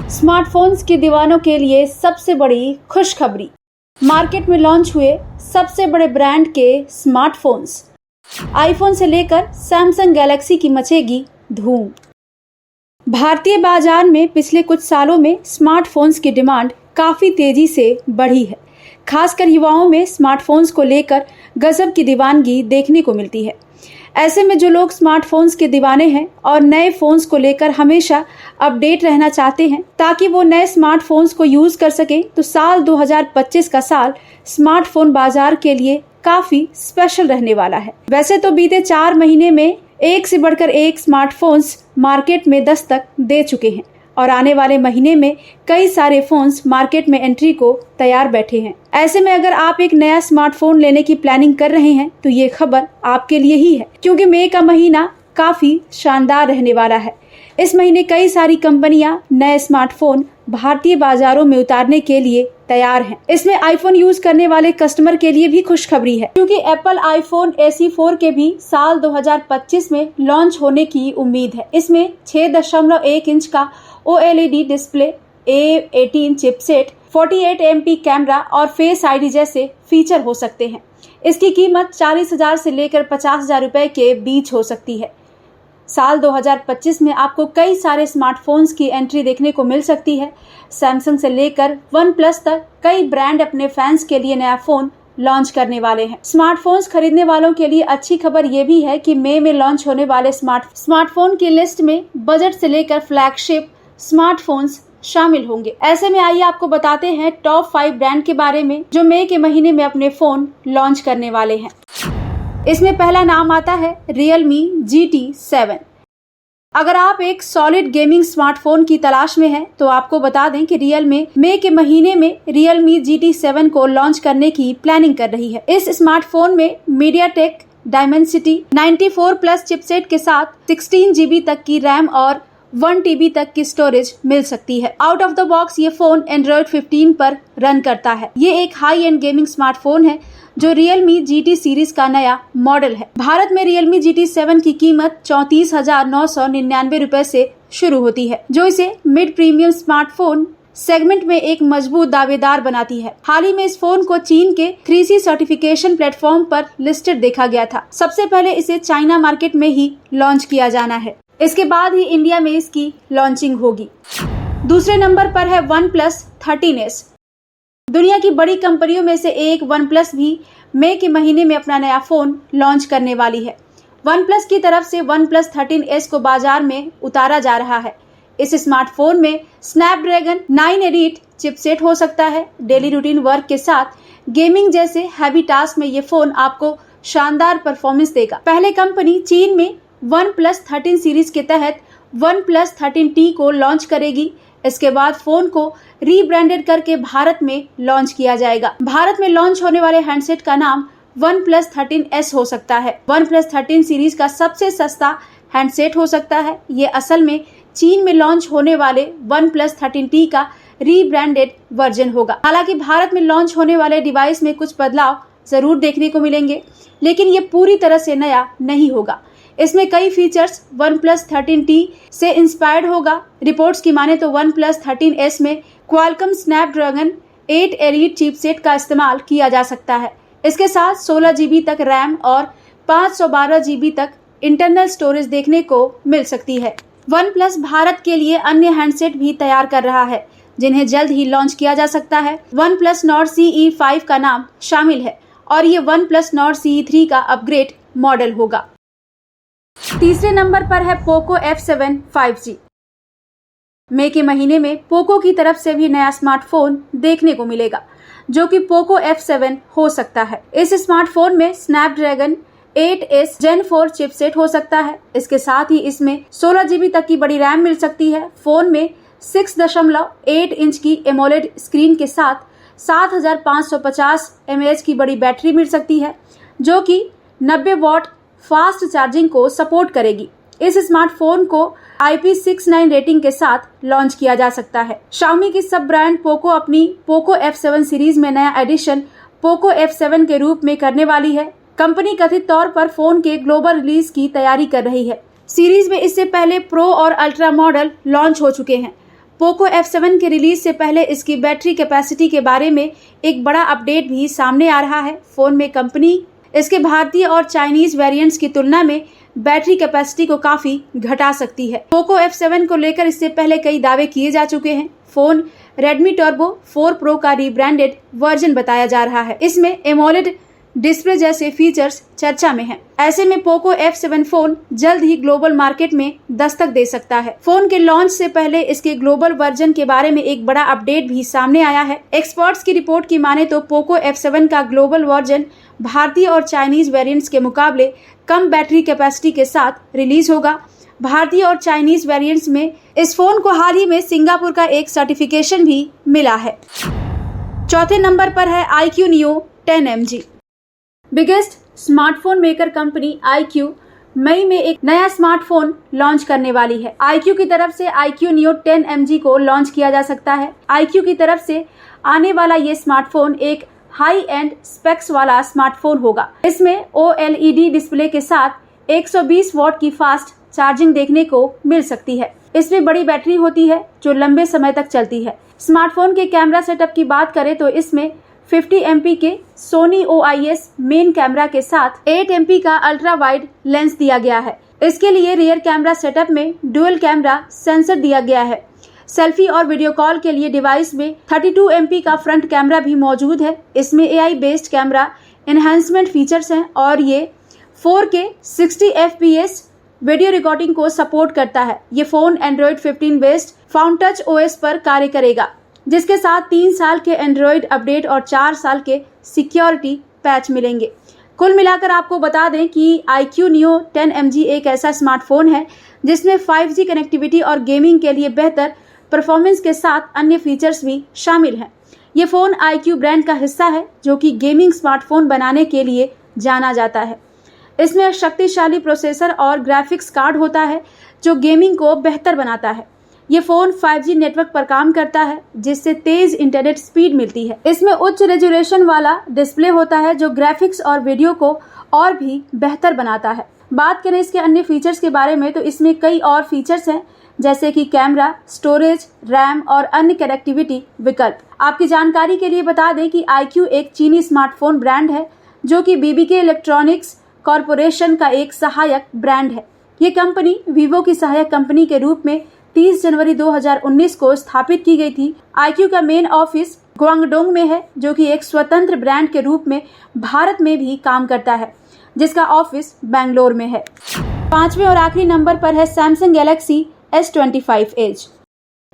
Smartphones के दीवानों के लिए सबसे बड़ी खुशखबरी। मार्केट में लॉन्च हुए सबसे बड़े ब्रांड के स्मार्टफोन्स। आईफोन से लेकर सैमसंग गैलेक्सी की मचेगी धूम। भारतीय बाजार में पिछले कुछ सालों में स्मार्टफोन्स की डिमांड काफी तेजी से बढ़ी है। खासकर युवाओं में स्मार्टफोन्स को लेकर गजब की दीवानगी देखने को मिलती है। ऐसे में जो लोग स्मार्टफोन्स के दीवाने हैं और नए फोन्स को लेकर हमेशा अपडेट रहना चाहते हैं ताकि वो नए स्मार्टफोन्स को यूज कर सकें, तो साल 2025 का साल स्मार्टफोन बाजार के लिए काफी स्पेशल रहने वाला है। वैसे तो बीते 4 महीने में एक से बढ़कर एक स्मार्टफोन्स मार्केट में दस्तक दे चुके हैं और आने वाले महीने में कई सारे फोन्स मार्केट में एंट्री को तैयार बैठे हैं। ऐसे में अगर आप एक नया स्मार्टफोन लेने की प्लानिंग कर रहे हैं तो ये खबर आपके लिए ही है, क्योंकि मई का महीना काफी शानदार रहने वाला है। इस महीने कई सारी कंपनियां नए स्मार्टफोन भारतीय बाजारों में उतारने के लिए तैयार हैं। इसमें आईफोन यूज करने वाले कस्टमर के लिए भी खुशखबरी है, क्योंकि एप्पल आईफोन SE4 के भी साल 2025 में लॉन्च होने की उम्मीद है। इसमें 6.1 इंच का OLED display, A18 chipset, 48 MP camera और फेस आईडी जैसे फीचर हो सकते हैं। इसकी कीमत 40,000 से लेकर 50,000 रुपए के बीच हो सकती है। साल 2025 में आपको कई सारे स्मार्टफोन्स की एंट्री देखने को मिल सकती है। सैमसंग से लेकर OnePlus तक कई ब्रांड अपने फैंस के लिए नया फोन लॉन्च करने वाले हैं। स्मार्टफोन्स खरीदने वालों के लिए अच्छी खबर ये भी है कि मई में लॉन्च होने वाले स्मार्टफोन की लिस्ट में बजट से लेकर फ्लैगशिप स्मार्टफोन्स शामिल होंगे। ऐसे में आइए आपको बताते हैं टॉप 5 ब्रांड के बारे में जो मई के महीने में अपने फोन लॉन्च करने वाले हैं। इसमें पहला नाम आता है Realme GT7। अगर आप एक सॉलिड गेमिंग स्मार्टफोन की तलाश में हैं, तो आपको बता दें कि Realme मई के महीने में Realme GT7 को लॉन्च करने की प्लानिंग कर रही है। इस स्मार्टफोन में MediaTek Dimensity 94+ चिपसेट के साथ 16 GB तक की रैम और 1 TB तक की स्टोरेज मिल सकती है। आउट ऑफ द बॉक्स ये फोन Android 15 पर रन करता है। ये एक हाई एंड गेमिंग स्मार्टफोन है जो Realme GT सीरीज का नया मॉडल है। भारत में Realme GT7 की कीमत 34,999 रुपए से शुरू होती है, जो इसे मिड प्रीमियम स्मार्टफोन सेगमेंट में एक मजबूत दावेदार बनाती है। हाल ही में इस फोन को चीन के 3C सर्टिफिकेशन प्लेटफॉर्म पर लिस्टेड देखा गया था। सबसे पहले इसे चाइना मार्केट में ही लॉन्च किया जाना है, इसके बाद ही इंडिया में इसकी लॉन्चिंग होगी। दूसरे नंबर पर है OnePlus 13S। दुनिया की बड़ी कंपनियों में से एक OnePlus भी मई के महीने में अपना नया फोन लॉन्च करने वाली है। OnePlus की तरफ से OnePlus 13S को बाजार में उतारा जा रहा है। इस स्मार्टफोन में स्नैपड्रैगन 9 एलीट चिपसेट हो सकता है। डेली रूटीन वर्क के साथ गेमिंग जैसे हैवी टास्क में ये फोन आपको शानदार परफॉर्मेंस देगा। पहले कंपनी चीन में OnePlus 13 सीरीज के तहत OnePlus 13T को लॉन्च करेगी। इसके बाद फोन को रीब्रांडेड करके भारत में लॉन्च किया जाएगा। भारत में लॉन्च होने वाले हैंडसेट का नाम OnePlus 13S हो सकता है। OnePlus 13 सीरीज का सबसे सस्ता हैंडसेट हो सकता है। ये असल में चीन में लॉन्च होने वाले OnePlus 13T का रीब्रांडेड वर्जन होगा। हालांकि भारत में लॉन्च होने वाले डिवाइस में कुछ बदलाव जरूर देखने को मिलेंगे, लेकिन ये पूरी तरह से नया नहीं होगा। इसमें कई फीचर्स OnePlus 13T से इंस्पायर्ड होगा। रिपोर्ट्स की माने तो OnePlus 13S में Qualcomm Snapdragon 8 एलीट चिपसेट का इस्तेमाल किया जा सकता है। इसके साथ 16 GB तक रैम और 512 GB तक इंटरनल स्टोरेज देखने को मिल सकती है। OnePlus भारत के लिए अन्य हैंडसेट भी तैयार कर रहा है, जिन्हें जल्द ही लॉन्च किया जा सकता है। OnePlus Nord CE5 का नाम शामिल है और ये OnePlus Nord CE3 का अपग्रेड मॉडल होगा। तीसरे नंबर पर है Poco F7 5G। मई के महीने में पोको की तरफ से भी नया स्मार्टफोन देखने को मिलेगा, जो कि Poco F7 हो सकता है। इस स्मार्टफोन में स्नैपड्रैगन 8S Gen 4 चिपसेट हो सकता है। इसके साथ ही इसमें 16 GB तक की बड़ी रैम मिल सकती है। फोन में 6.8 इंच की एमोलेड स्क्रीन के साथ 7,550 mAh की बड़ी बैटरी मिल सकती है, जो कि 90 वॉट फास्ट चार्जिंग को सपोर्ट करेगी। इस स्मार्टफोन को IP69 रेटिंग के साथ लॉन्च किया जा सकता है। Xiaomi की सब ब्रांड पोको अपनी Poco F7 सीरीज में नया एडिशन Poco F7 के रूप में करने वाली है। कंपनी कथित तौर पर फोन के ग्लोबल रिलीज की तैयारी कर रही है। सीरीज में इससे पहले प्रो और अल्ट्रा मॉडल लॉन्च हो चुके हैं। पोको F7 के रिलीज से पहले इसकी बैटरी कैपेसिटी के बारे में एक बड़ा अपडेट भी सामने आ रहा है। फोन में कंपनी इसके भारतीय और चाइनीज वेरिएंट्स की तुलना में बैटरी कैपेसिटी को काफी घटा सकती है। पोको F7 को लेकर इससे पहले कई दावे किए जा चुके हैं। फोन Redmi Turbo 4 Pro का रीब्रांडेड वर्जन बताया जा रहा है। इसमें एमोलेड डिस्प्ले जैसे फीचर्स चर्चा में हैं। ऐसे में पोको F7 फोन जल्द ही ग्लोबल मार्केट में दस्तक दे सकता है। फोन के लॉन्च से पहले इसके ग्लोबल वर्जन के बारे में एक बड़ा अपडेट भी सामने आया है। एक्सपर्ट्स की रिपोर्ट की माने तो पोको F7 का ग्लोबल वर्जन भारतीय और चाइनीज वेरिएंट्स के मुकाबले कम बैटरी कैपेसिटी के साथ रिलीज होगा। भारतीय और चाइनीज वेरिएंट्स में इस फोन को हाल ही में सिंगापुर का एक सर्टिफिकेशन भी मिला है। चौथे नंबर पर है iQOO Neo 10mg। Biggest smartphone maker company iQOO मई में एक नया स्मार्टफोन लॉन्च करने वाली है। iQOO की तरफ से iQOO Neo 10mg को लॉन्च किया जा सकता है। iQOO की तरफ से आने वाला ये स्मार्टफोन एक हाई एंड स्पेक्स वाला स्मार्टफोन होगा। इसमें OLED डिस्प्ले के साथ 120 वॉट की फास्ट चार्जिंग देखने को मिल सकती है। इसमें बड़ी बैटरी होती है जो लंबे समय तक चलती है। स्मार्टफोन के कैमरा सेटअप की बात करें तो इसमें 50 MP के सोनी OIS मेन कैमरा के साथ 8 MP का अल्ट्रा वाइड लेंस दिया गया है। इसके लिए रियर कैमरा सेटअप में डुअल कैमरा सेंसर दिया गया है। सेल्फी और वीडियो कॉल के लिए डिवाइस में 32 MP का फ्रंट कैमरा भी मौजूद है। इसमें AI based camera enhancement features हैं और ये 4K 60 FPS वीडियो रिकॉर्डिंग को सपोर्ट करता है। ये फोन Android 15 बेस्ड फाउंटच OS पर कार्य करेगा, जिसके साथ 3 साल के एंड्रॉइड अपडेट और 4 साल के सिक्योरिटी पैच मिलेंगे। कुल मिलाकर आपको बता दें कि iQOO Neo 10mg एक ऐसा स्मार्टफोन है जिसमें 5G कनेक्टिविटी और गेमिंग के लिए बेहतर परफॉर्मेंस के साथ अन्य फीचर्स भी शामिल हैं। ये फोन iQOO ब्रांड का हिस्सा है जो कि गेमिंग स्मार्टफोन बनाने के लिए जाना जाता है। इसमें शक्तिशाली प्रोसेसर और ग्राफिक्स कार्ड होता है जो गेमिंग को बेहतर बनाता है। ये फोन 5G नेटवर्क पर काम करता है जिससे तेज इंटरनेट स्पीड मिलती है। इसमें उच्च रेजोल्यूशन वाला डिस्प्ले होता है जो ग्राफिक्स और वीडियो को और भी बेहतर बनाता है। बात करें इसके अन्य फीचर्स के बारे में तो इसमें कई और फीचर्स हैं जैसे कि कैमरा, स्टोरेज, रैम और अन्य कनेक्टिविटी विकल्प। आपकी जानकारी के लिए बता दें कि iQOO एक चीनी स्मार्टफोन ब्रांड है जो कि BBK इलेक्ट्रॉनिक्स कॉरपोरेशन का एक सहायक ब्रांड है। ये कंपनी वीवो की सहायक कंपनी के रूप में 30 जनवरी 2019 को स्थापित की गई थी। iQOO का मेन ऑफिस ग्वांगडोंग में है जो कि एक स्वतंत्र ब्रांड के रूप में भारत में भी काम करता है, जिसका ऑफिस बेंगलोर में है। पांचवें और आखिरी नंबर पर है Samsung Galaxy S25 edge.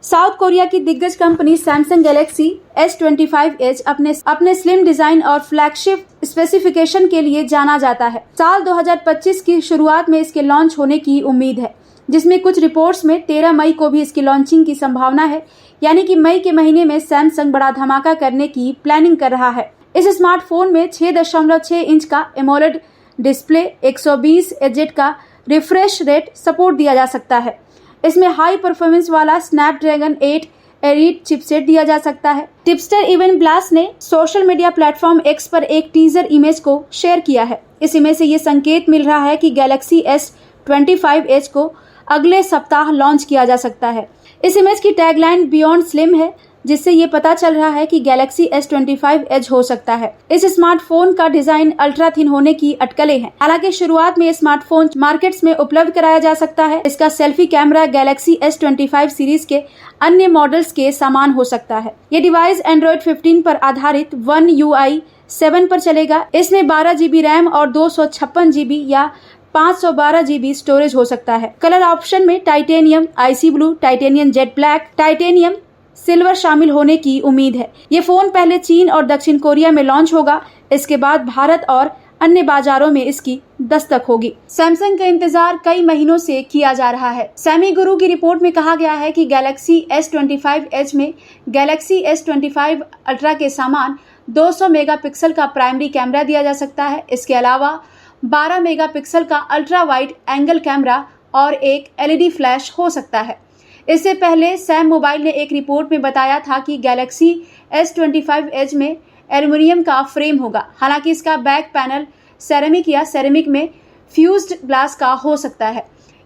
South Korea की दिग्गज company Samsung Galaxy S25 edge अपने स्लिम डिजाइन और फ्लैगशिप स्पेसिफिकेशन के लिए जाना जाता है। साल 2025 की शुरुआत में इसके लॉन्च होने की उम्मीद है, जिसमें कुछ रिपोर्ट्स में 13 मई को भी इसकी लॉन्चिंग की संभावना है। यानी कि मई के महीने में सैमसंग बड़ा धमाका करने की प्लानिंग कर रहा है। इस स्मार्टफोन में 6.6 इंच का एमोलेड डिस्प्ले, 120 Hz का रिफ्रेश रेट सपोर्ट दिया जा सकता है। इसमें हाई परफॉर्मेंस वाला स्नैपड्रैगन 8 एलीट चिपसेट दिया जा सकता है। टिपस्टर इवन ब्लास्ट ने सोशल मीडिया प्लेटफॉर्म X पर एक टीजर इमेज को शेयर किया है। इस इमेज से ये संकेत मिल रहा है कि गैलेक्सी S25 एज को अगले सप्ताह लॉन्च किया जा सकता है। इस इमेज की टैगलाइन बियॉन्ड स्लिम है, जिससे ये पता चल रहा है कि गैलेक्सी S25 एज हो सकता है। इस स्मार्टफोन का डिजाइन अल्ट्रा थिन होने की अटकलें हैं। हालांकि शुरुआत में ये स्मार्टफोन मार्केट्स में उपलब्ध कराया जा सकता है। इसका selfie camera Galaxy S25 series के अन्य मॉडल्स के समान हो सकता है। ये डिवाइस Android 15 पर आधारित One UI 7 पर चलेगा। इसमें 12 GB रैम और 256 GB या 512 GB स्टोरेज हो सकता है। कलर ऑप्शन में titanium, IC blue, titanium jet black, titanium silver शामिल होने की उम्मीद है। ये फोन पहले चीन और दक्षिण कोरिया में लॉन्च होगा। इसके बाद भारत और अन्य बाजारों में इसकी दस्तक होगी। सैमसंग का इंतजार कई महीनों से किया जा रहा है। सैमी गुरु की रिपोर्ट में कहा गया है कि गैलेक्सी S25 एज में गैलेक्सी S25 अल्ट्रा के समान 200 मेगापिक्सल का प्राइमरी कैमरा दिया जा सकता है। इसके अलावा 12 मेगापिक्सल का अल्ट्रा वाइड एंगल कैमरा और एक LED फ्लैश हो सकता है। इससे पहले सैम मोबाइल ने एक रिपोर्ट में बताया था कि गैलेक्सी S25 एज में एल्युमिनियम का फ्रेम होगा। हालांकि इसका बैक पैनल सेरेमिक या सेरेमिक में फ्यूज्ड ग्लास का हो सकता है।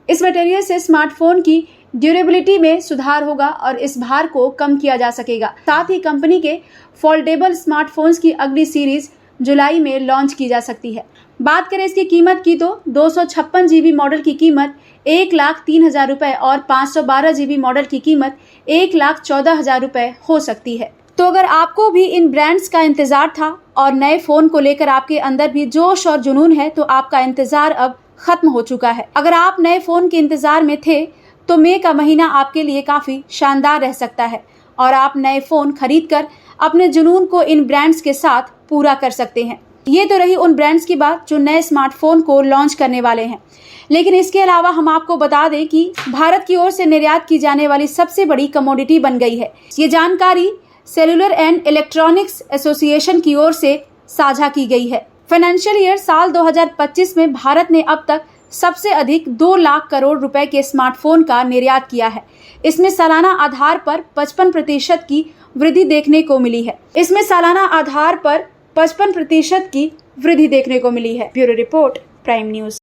इस मटेरियल से स्मार्टफोन की ड्यूरेबिलिटी में सुधार होगा और इस भार को कम किया जा सकेगा। साथ ही कंपनी के फोल्डेबल स्मार्टफोन्स की अगली सीरीज जुलाई में लॉन्च की जा सकती है। बात करें इसकी कीमत की तो 256 GB मॉडल की कीमत 1,03,000 रुपए और 512 GB मॉडल की कीमत 1,14,000 रुपए हो सकती है। तो अगर आपको भी इन ब्रांड्स का इंतजार था और नए फोन को लेकर आपके अंदर भी जोश और जुनून है, तो आपका इंतजार अब खत्म हो चुका है। अगर आप नए फोन के इंतजार में थे तो मई का महीना आपके लिए काफी शानदार रह सकता है और आप नए फोन खरीदकर अपने जुनून को इन ब्रांड्स के साथ पूरा कर सकते हैं। ये तो रही उन ब्रांड्स की बात जो नए स्मार्टफोन को लॉन्च करने वाले हैं, लेकिन इसके अलावा हम आपको बता दें कि भारत की ओर से निर्यात की जाने वाली सबसे बड़ी कमोडिटी बन गई है। ये जानकारी सेलुलर एंड इलेक्ट्रॉनिक्स एसोसिएशन की ओर से साझा की गई है। फाइनेंशियल ईयर साल 2025 में भारत ने अब तक सबसे अधिक 2 लाख करोड़ रुपए के स्मार्टफोन का निर्यात किया है। इसमें सालाना आधार पर 55% की वृद्धि देखने को मिली है। Bureau report, prime news.